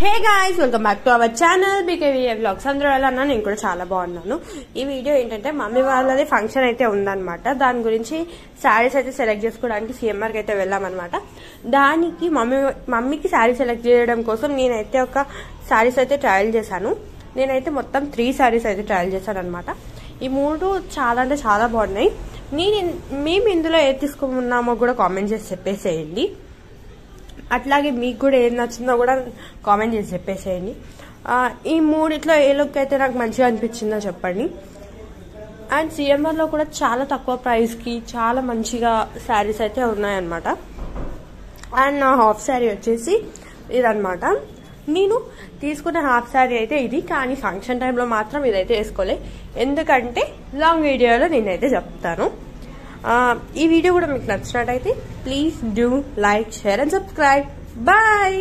Hey guys, welcome back to our channel BKVA vlogs. అందరూ ఎలా అన్నా, నేను కూడా చాలా బాగున్నాను. ఈ వీడియో ఏంటంటే మమ్మీ వాళ్ళది ఫంక్షన్ అయితే ఉందన్నమాట. దాని గురించి శారీస్ అయితే సెలెక్ట్ చేసుకోవడానికి సిఎంఆర్కి అయితే వెళ్ళామన్నమాట. దానికి మమ్మీకి శారీ సెలెక్ట్ చేయడం కోసం నేనైతే ఒక శారీస్ అయితే ట్రయల్ చేశాను. నేనైతే మొత్తం 3 శారీస్ అయితే ట్రయల్ చేశాను అనమాట. ఈ 3 చాలా అంటే చాలా బాగున్నాయి. మేము ఇందులో ఏది తీసుకున్నామో కూడా కామెంట్ చేసి చెప్పేసేయండి. అట్లాగే మీకు కూడా ఏది నచ్చిందో కూడా కామెంట్ చేసి చెప్పేసేయండి. ఈ 3 ఏ లుక్ అయితే నాకు మంచిగా అనిపించిందో చెప్పండి. అండ్ సిఎంఆర్లో కూడా చాలా తక్కువ ప్రైస్కి చాలా మంచిగా శారీస్ అయితే ఉన్నాయన్నమాట. అండ్ నా హాఫ్ శారీ వచ్చేసి ఇదన్నమాట. నేను తీసుకున్న హాఫ్ శారీ అయితే ఇది, కానీ ఫంక్షన్ టైంలో మాత్రం ఇదైతే వేసుకోలే. ఎందుకంటే లాంగ్ వీడియోలో నేనైతే చెప్తాను. ఈ వీడియో కూడా మీకు నచ్చినట్టయితే please do like, share and subscribe. Bye.